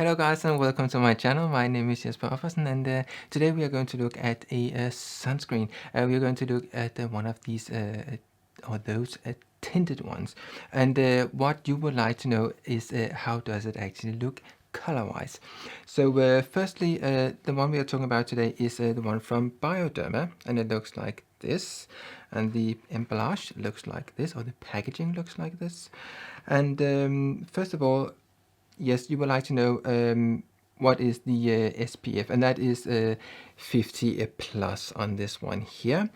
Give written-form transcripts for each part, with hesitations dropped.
Hello guys and welcome to my channel. My name is Jesper Offersen, and today we are going to look at a sunscreen. We are going to look at one of these or those tinted ones, and what you would like to know is how does it actually look color-wise. So firstly, the one we are talking about today is the one from Bioderma, and it looks like this, and the emballage looks like this, or the packaging looks like this. And first of all, yes, you would like to know what is the SPF, and that is 50 plus on this one here.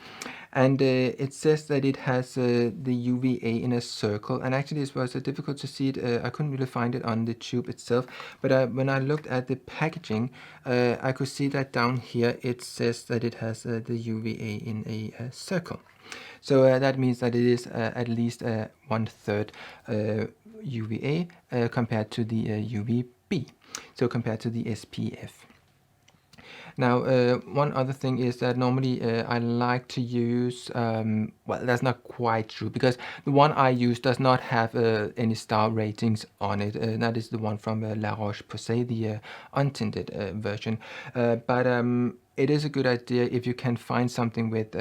And it says that it has the UVA in a circle, and actually this was difficult to see it. I couldn't really find it on the tube itself, but when I looked at the packaging, I could see that down here it says that it has the UVA in a circle. So that means that it is at least 1/3 UVA compared to the UVB, so compared to the SPF. Now, one other thing is that normally I like to use, well, that's not quite true, because the one I use does not have any star ratings on it. That is the one from La Roche-Posay, the untinted version. But it is a good idea if you can find something with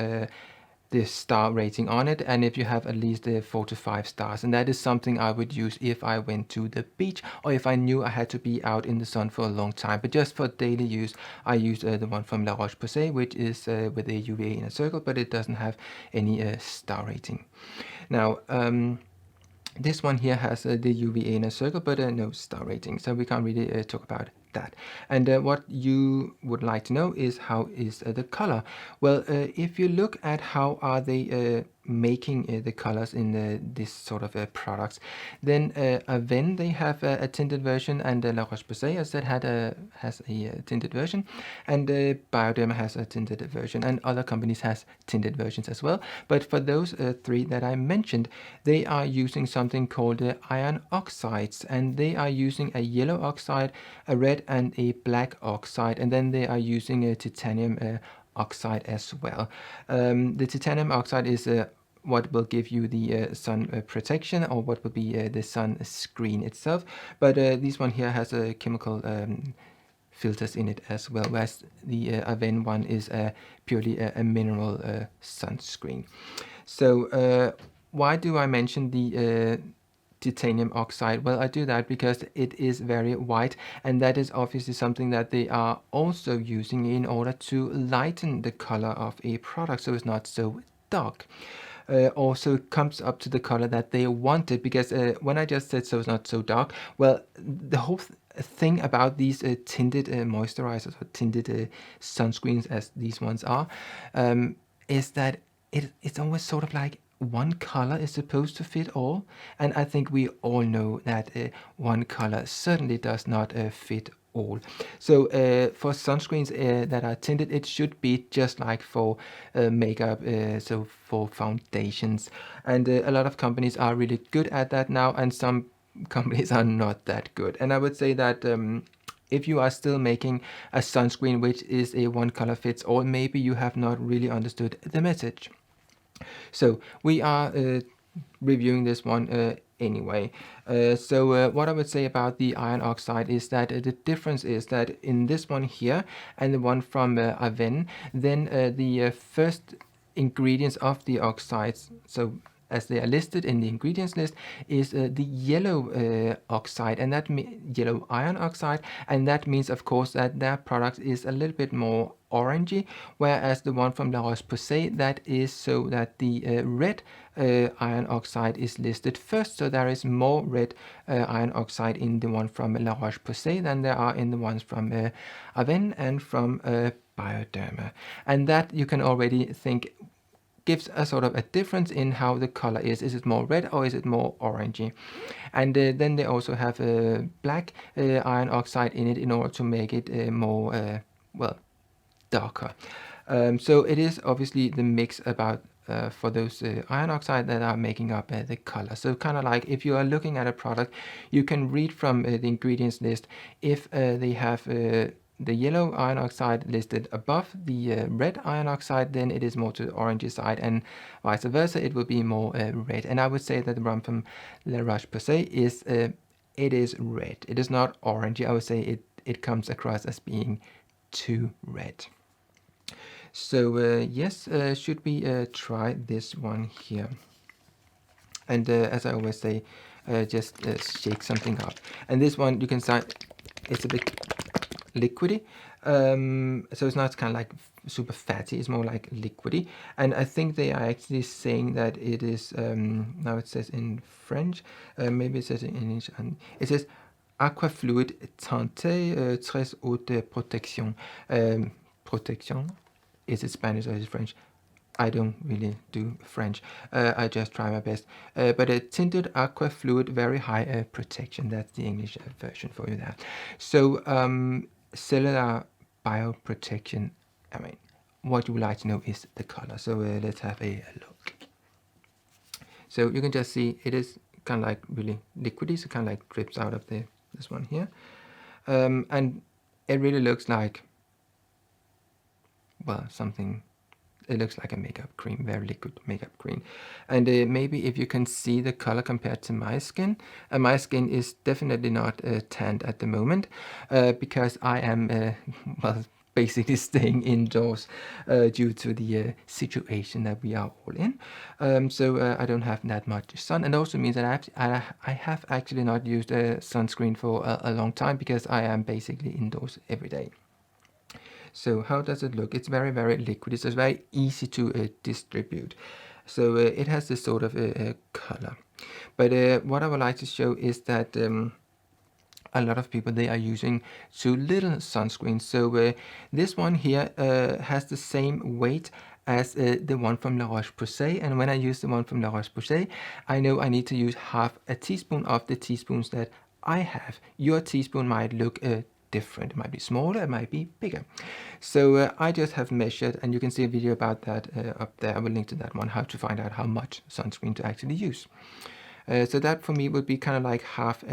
the star rating on it, and if you have at least 4 to 5 stars, and that is something I would use if I went to the beach or if I knew I had to be out in the sun for a long time. But just for daily use, I use the one from La Roche-Posay, which is with a UVA in a circle, but it doesn't have any star rating. Now, this one here has the UVA in a circle, but no star rating, so we can't really talk about that. And what you would like to know is how is the color. Well, if you look at how are they making the colors in this sort of products, then Aven, they have a tinted version, and La Roche-Posay, as I said, has a tinted version, and Bioderma has a tinted version, and other companies has tinted versions as well. But for those three that I mentioned, they are using something called iron oxides, and they are using a yellow oxide, a red and a black oxide, and then they are using a titanium oxide as well. The titanium oxide is what will give you the sun protection, or what will be the sunscreen itself, but this one here has a chemical filters in it as well, whereas the Aven one is purely a mineral sunscreen. So why do I mention the titanium oxide? Well, I do that because it is very white, and that is obviously something that they are also using in order to lighten the color of a product so it's not so dark. Also comes up to the color that they wanted, because when I just said so it's not so dark, well, the whole thing about these tinted moisturizers, or tinted sunscreens as these ones are, is that it's always sort of like one color is supposed to fit all, and I think we all know that one color certainly does not fit all. So for sunscreens that are tinted, it should be just like for makeup, so for foundations, and a lot of companies are really good at that now, and some companies are not that good. And I would say that if you are still making a sunscreen which is a one color fits all, maybe you have not really understood the message. So we are reviewing this one anyway. So what I would say about the iron oxide is that the difference is that in this one here and the one from Aven, then the first ingredients of the oxides, so as they are listed in the ingredients list, is the yellow oxide, and that yellow iron oxide, and that means of course that their product is a little bit more orangey, whereas the one from La Roche-Posay, that is so that the red iron oxide is listed first, so there is more red iron oxide in the one from La Roche-Posay than there are in the ones from Aven and from Bioderma, and that you can already think gives a sort of a difference in how the color is. Is it more red or is it more orangey? And then they also have a black iron oxide in it in order to make it more, well, darker. So it is obviously the mix about for those iron oxide that are making up the color. So kind of like if you are looking at a product, you can read from the ingredients list if they have the yellow iron oxide listed above the red iron oxide, then it is more to the orangey side, and vice versa, it will be more red. And I would say that the one from La Roche-Posay is it is red. It is not orangey. I would say it comes across as being too red. So yes, should we try this one here? And as I always say, just shake something up. And this one, you can see it's a bit liquidy, so it's not kind of like super fatty, it's more like liquidy. And I think they are actually saying that it is, now it says in French, maybe it says in English, and it says aqua fluid teinté, très haute protection. Protection, is it Spanish or is it French? I don't really do French. I just try my best. But a tinted aqua fluid, very high protection. That's the English version for you there. So cellular bioprotection. I mean, what you would like to know is the color. So let's have a look. So you can just see it is kind of like really liquidy. So kind of like drips out of this one here, and it really looks like, well, something. It looks like a makeup cream, very liquid makeup cream. And maybe if you can see the color compared to my skin. My skin is definitely not tanned at the moment because I am, well, basically staying indoors due to the situation that we are all in. So I don't have that much sun, and also means that I have actually not used sunscreen for a long time because I am basically indoors every day. So how does it look? It's very, very liquid. So it's very easy to distribute. So it has this sort of color. But what I would like to show is that a lot of people, they are using too little sunscreen. So this one here has the same weight as the one from La Roche-Posay, and when I use the one from La Roche-Posay, I know I need to use half a teaspoon of the teaspoons that I have. Your teaspoon might look different. It might be smaller, it might be bigger. So I just have measured, and you can see a video about that up there. I will link to that one, how to find out how much sunscreen to actually use. So that for me would be kind of like half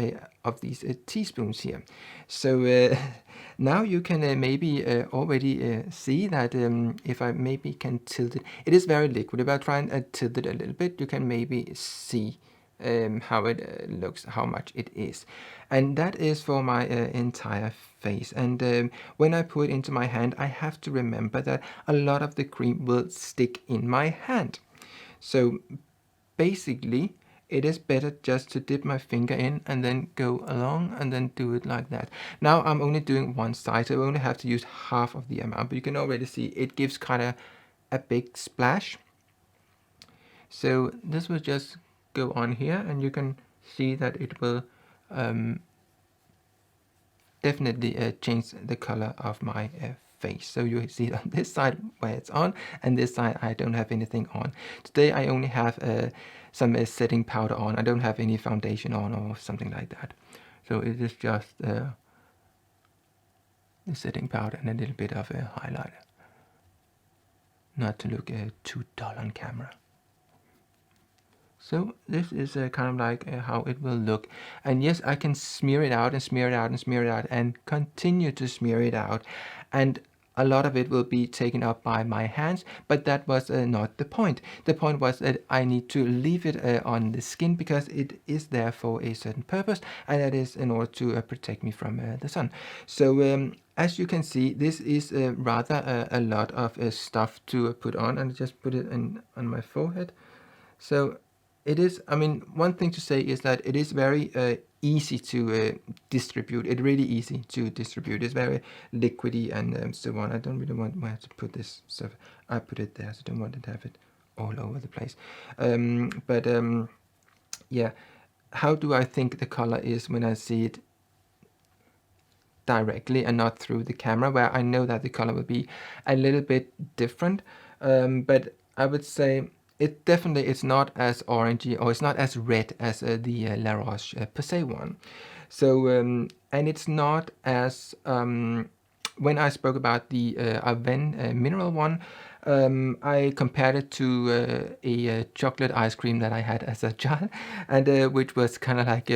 of these teaspoons here. So now you can maybe already see that if I maybe can tilt it, it is very liquid. If I try and tilt it a little bit, you can maybe see how it looks, how much it is. And that is for my entire face. And when I put it into my hand, I have to remember that a lot of the cream will stick in my hand. So basically, it is better just to dip my finger in and then go along and then do it like that. Now I'm only doing one side, so I only have to use half of the amount, but you can already see it gives kind of a big splash. So this will just go on here, and you can see that it will definitely change the color of my face. So you see it on this side where it's on, and this side I don't have anything on. Today I only have some setting powder on. I don't have any foundation on or something like that. So it is just the setting powder and a little bit of a highlighter. Not to look too dull on camera. So this is kind of like how it will look. And yes, I can smear it out and smear it out and smear it out and continue to smear it out. And a lot of it will be taken up by my hands, but that was not the point. The point was that I need to leave it on the skin because it is there for a certain purpose, and that is in order to protect me from the sun. So as you can see, this is rather a lot of stuff to put on, and I just put it on my forehead. So it is, I mean, one thing to say is that it is very easy to distribute. It's really easy to distribute. It's very liquidy and so on. I don't really want where to put this stuff. I put it there, so I don't want to have it all over the place. Yeah, how do I think the color is when I see it directly and not through the camera, where I know that the color will be a little bit different. But I would say it definitely is not as orangey, or it's not as red as the La Roche-Posay one. So and it's not as when I spoke about the Aven mineral one, I compared it to a chocolate ice cream that I had as a child, and which was kind of like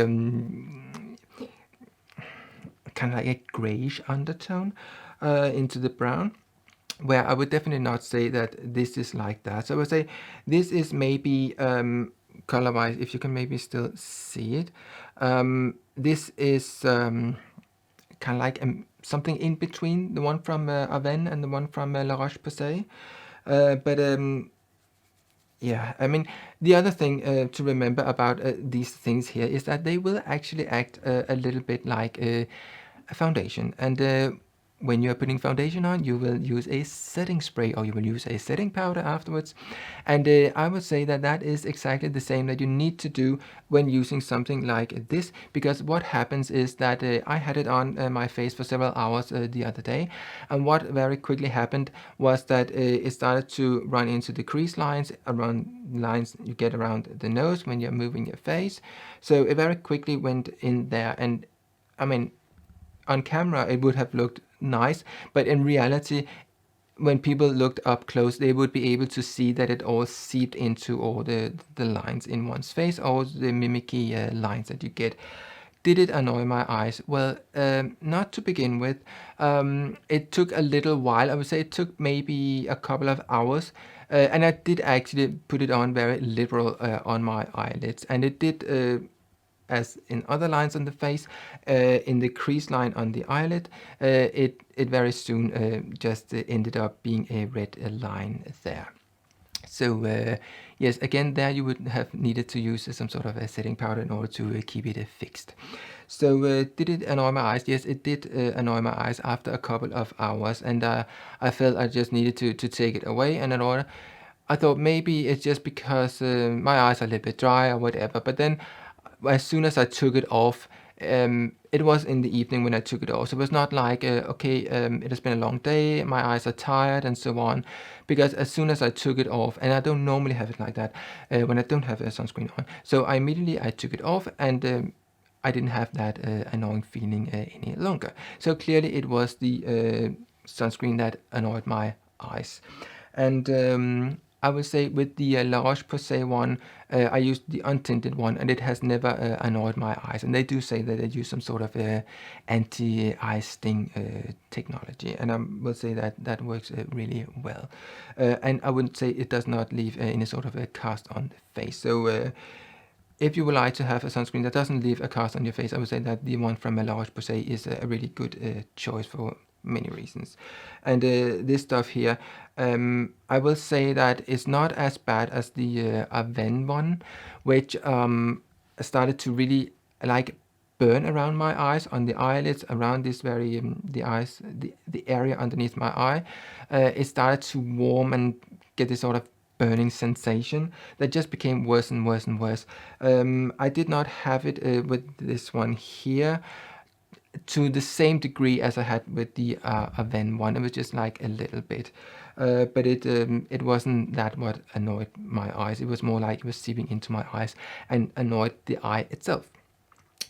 a grayish undertone into the brown, where I would definitely not say that this is like that. So I would say this is maybe color wise, if you can maybe still see it, this is kind of like something in between the one from Aven and the one from La Roche-Posay. But yeah, I mean, the other thing to remember about these things here is that they will actually act a little bit like a foundation. And when you're putting foundation on, you will use a setting spray or you will use a setting powder afterwards. And I would say that that is exactly the same that you need to do when using something like this, because what happens is that I had it on my face for several hours the other day, and what very quickly happened was that it started to run into the crease lines, around lines you get around the nose when you're moving your face. So it very quickly went in there, and I mean, on camera it would have looked nice, but in reality, when people looked up close, they would be able to see that it all seeped into all the lines in one's face, all the mimicky lines that you get. Did it annoy my eyes? Well, not to begin with. It took a little while. I would say it took maybe a couple of hours. And I did actually put it on very liberal on my eyelids. And it did, as in other lines on the face, in the crease line on the eyelid, it very soon just ended up being a red line there. So yes, again, there you would have needed to use some sort of a setting powder in order to keep it fixed. So did it annoy my eyes? Yes, it did annoy my eyes after a couple of hours, and I felt I just needed to take it away. And in order, I thought maybe it's just because my eyes are a little bit dry or whatever. But then as soon as I took it off, it was in the evening when I took it off. So it was not like, okay, it has been a long day, my eyes are tired and so on. Because as soon as I took it off, and I don't normally have it like that when I don't have a sunscreen on. So immediately I took it off, and I didn't have that annoying feeling any longer. So clearly it was the sunscreen that annoyed my eyes. And I would say with the La Roche-Posay one, I used the untinted one, and it has never annoyed my eyes. And they do say that they use some sort of anti-eye sting technology, and I will say that that works really well. And I would say it does not leave any sort of a cast on the face. So if you would like to have a sunscreen that doesn't leave a cast on your face, I would say that the one from La Roche-Posay is a really good choice for many reasons. And this stuff here, I will say that it's not as bad as the Aven one, which started to really like burn around my eyes, on the eyelids, around this very the area underneath my eye. It started to warm and get this sort of burning sensation that just became worse and worse and worse. I did not have it with this one here to the same degree as I had with the Aven one. It was just like a little bit, but it wasn't that what annoyed my eyes. It was more like it was seeping into my eyes and annoyed the eye itself.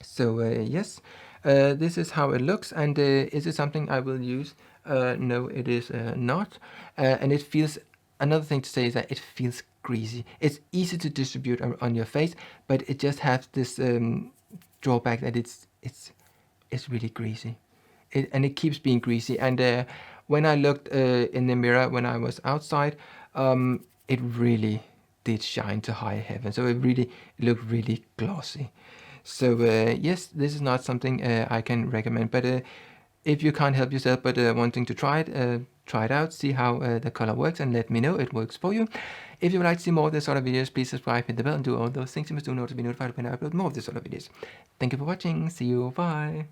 So yes, this is how it looks. And is it something I will use? No, it is not. And it feels, another thing to say is that it feels greasy. It's easy to distribute on your face, but it just has this drawback that it's really greasy, and it keeps being greasy. And when I looked in the mirror when I was outside, it really did shine to high heaven. So it looked really glossy. So yes, this is not something I can recommend, but if you can't help yourself but wanting to try it out, see how the color works, and let me know it works for you. If you would like to see more of this sort of videos, please subscribe, hit the bell, and do all those things you must do in order to be notified when I upload more of this sort of videos. Thank you for watching. See you. Bye.